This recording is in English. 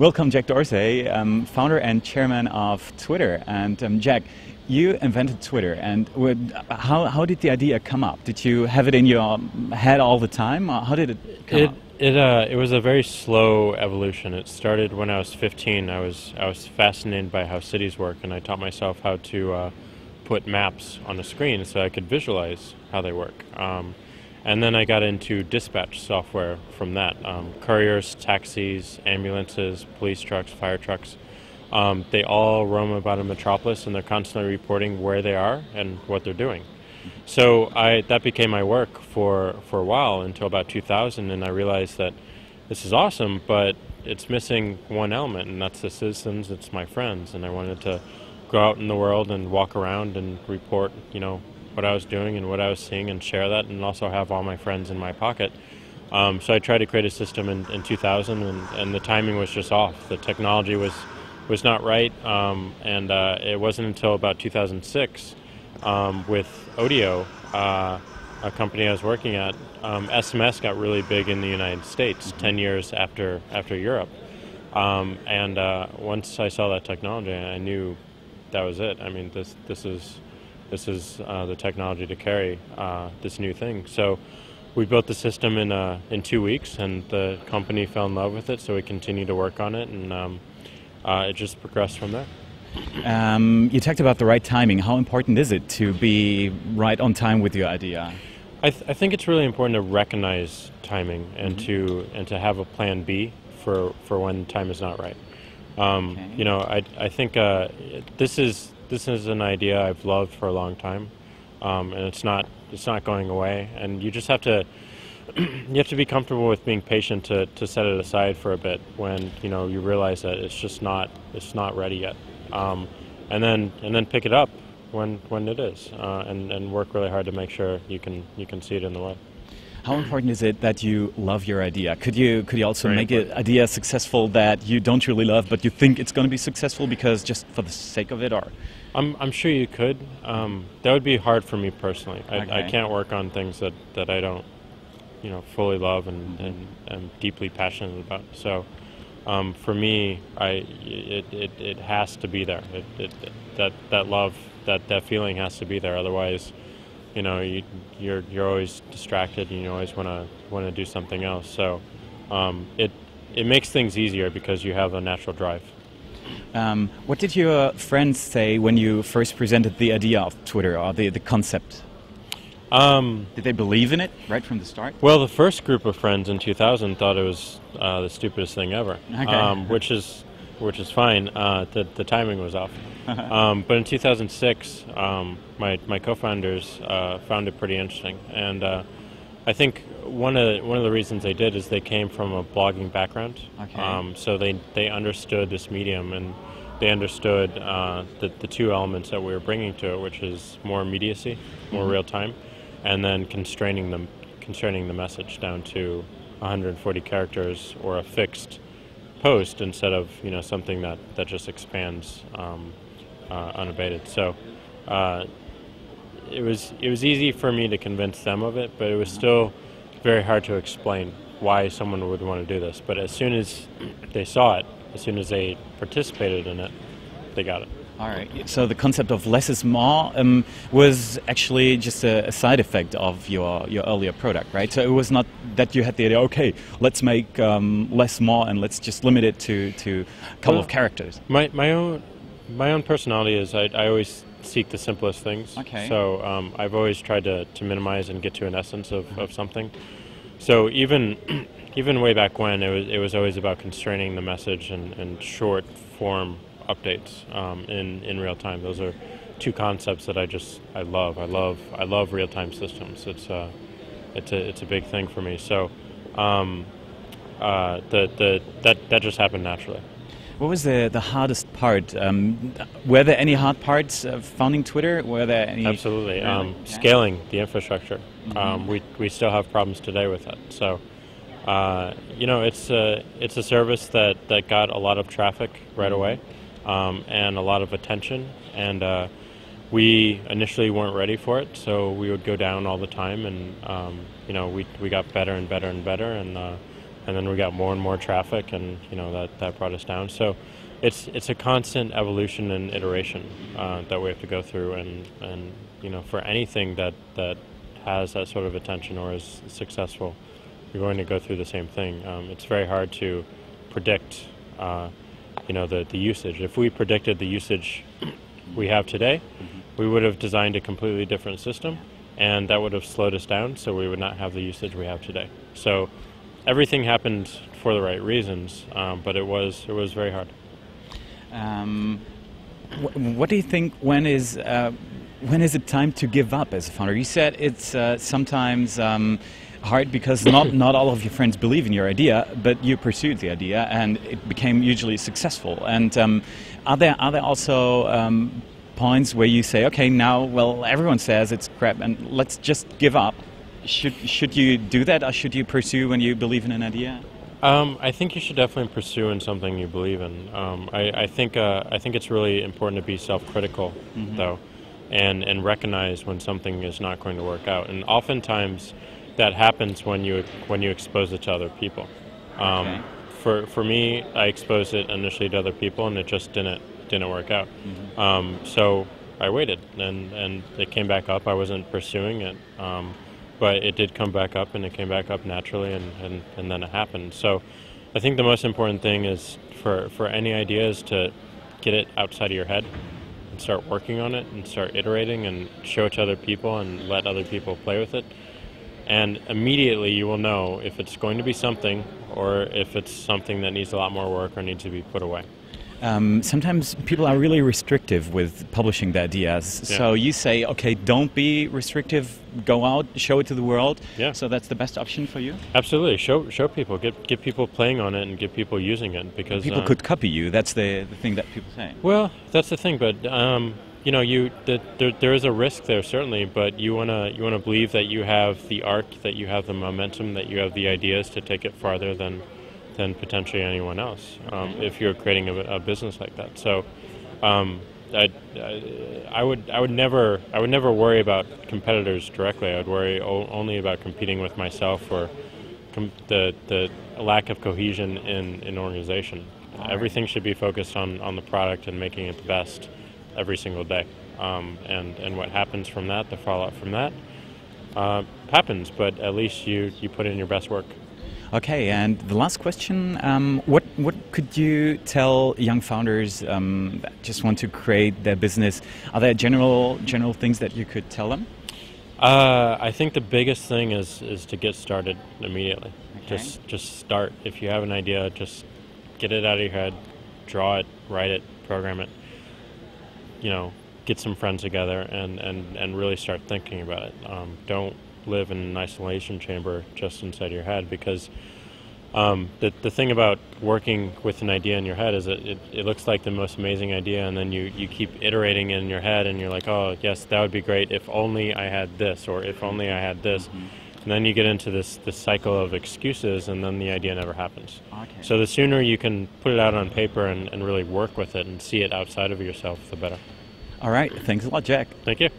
Welcome, Jack Dorsey, founder and chairman of Twitter. And Jack, you invented Twitter, and how did the idea come up? Did you have it in your head all the time? Or how did it come up? It was a very slow evolution. It started when I was 15. I was fascinated by how cities work, and I taught myself how to put maps on a screen so I could visualize how they work. And then I got into dispatch software from that. Couriers, taxis, ambulances, police trucks, fire trucks. They all roam about a metropolis, and they're constantly reporting where they are and what they're doing. So that became my work for a while, until about 2000, and I realized that this is awesome, but it's missing one element, and that's the citizens, it's my friends, and I wanted to go out in the world and walk around and report, what I was doing and what I was seeing, and share that, and also have all my friends in my pocket. So I tried to create a system in 2000, and the timing was just off. The technology was not right, and it wasn't until about 2006 with Odeo, a company I was working at. SMS got really big in the United States 10 years after Europe, and once I saw that technology, I knew that was it. I mean, this is the technology to carry this new thing. So we built the system in 2 weeks, and the company fell in love with it, so we continued to work on it, and it just progressed from there. You talked about the right timing. How important is it to be right on time with your idea? I think it's really important to recognize timing and to have a plan B for when time is not right. Okay. I think this is an idea I've loved for a long time, and it's not going away. And you just have to be comfortable with being patient to set it aside for a bit when you realize that it's not ready yet, and then pick it up when it is, and work really hard to make sure you can see it in the way. How important is it that you love your idea? Could you also Very make important. an idea successful that you don't really love, but you think it's going to be successful because just for the sake of it, or? I'm sure you could. That would be hard for me personally. Okay. I can't work on things that I don't, fully love and am deeply passionate about. So, for me, it has to be there. That love, that feeling has to be there. Otherwise, you're always distracted, and you always want to do something else. So, it makes things easier because you have a natural drive. What did your friends say when you first presented the idea of Twitter, or the concept? Did they believe in it right from the start? Well, the first group of friends in 2000 thought it was the stupidest thing ever, okay. which is fine. The timing was off. But in 2006, my co-founders found it pretty interesting, and I think one of the reasons they did is they came from a blogging background. Okay. So they understood this medium, and they understood the two elements that we were bringing to it, which is more immediacy, more real time, and then constraining the message down to 140 characters or a fixed post instead of something that just expands unabated. So it was easy for me to convince them of it, but it was still very hard to explain why someone would want to do this. But as soon as they saw it, as soon as they participated in it, they got it. All right. So the concept of less is more was actually just a side effect of your earlier product, right? So it was not that you had the idea, okay, let's make less more and let's just limit it to a couple of characters. My own personality is I always seek the simplest things. Okay. So I've always tried to minimize and get to an essence of something. So even way back when, it was always about constraining the message and short form updates in real time. Those are two concepts that I love. I love real time systems. It's a big thing for me. So that just happened naturally. What was the hardest part? Were there any hard parts of founding Twitter? Were there any? Absolutely. Scaling the infrastructure. We still have problems today with that. So, it's a service that got a lot of traffic right away, and a lot of attention. And we initially weren't ready for it, so we would go down all the time. And we got better and better and better. And and then we got more and more traffic, and that brought us down. So it's a constant evolution and iteration that we have to go through, and for anything that has that sort of attention or is successful, you're going to go through the same thing. It's very hard to predict the usage. If we predicted the usage we have today, we would have designed a completely different system, and that would have slowed us down, so we would not have the usage we have today. So everything happened for the right reasons, but it was very hard. What do you think, when is it time to give up as a founder? You said it's sometimes hard because not all of your friends believe in your idea, but you pursued the idea and it became usually successful. And are there also points where you say, okay, now, well, everyone says it's crap and let's just give up? Should you do that, or should you pursue when you believe in an idea? I think you should definitely pursue in something you believe in. I think it's really important to be self-critical, though, and recognize when something is not going to work out. And oftentimes, that happens when you expose it to other people. Okay. For me, I exposed it initially to other people, and it just didn't work out. So I waited, and it came back up. I wasn't pursuing it. But it did come back up, and it came back up naturally, and then it happened. So I think the most important thing is for any idea is to get it outside of your head and start working on it and start iterating and show it to other people and let other people play with it. And immediately you will know if it's going to be something or if it's something that needs a lot more work or needs to be put away. Sometimes people are really restrictive with publishing their ideas. Yeah. So you say, okay, don't be restrictive, go out, show it to the world. Yeah. So that's the best option for you? Absolutely. Show people, get people playing on it and get people using it, because People could copy you. That's the thing that people say. Well, that's the thing, but there is a risk there, certainly, but you wanna believe that you have the art, that you have the momentum, that you have the ideas to take it farther than potentially anyone else, if you're creating a business like that. So I would never worry about competitors directly. I would worry only about competing with myself or the lack of cohesion in an organization. Everything should be focused on the product and making it the best every single day. And what happens from that, the fallout from that, happens, but at least you put in your best work. Okay, and the last question, what could you tell young founders that just want to create their business? Are there general things that you could tell them? I think the biggest thing is to get started immediately. Okay. Just start. If you have an idea, just get it out of your head, draw it, write it, program it. Get some friends together and really start thinking about it. Don't live in an isolation chamber just inside your head, because the thing about working with an idea in your head is that it looks like the most amazing idea, and then you keep iterating in your head, and you're like, oh yes, that would be great if only I had this, or if only I had this. And then you get into this cycle of excuses, and then the idea never happens. Okay. So the sooner you can put it out on paper and really work with it and see it outside of yourself, the better. All right, thanks a lot, Jack. Thank you.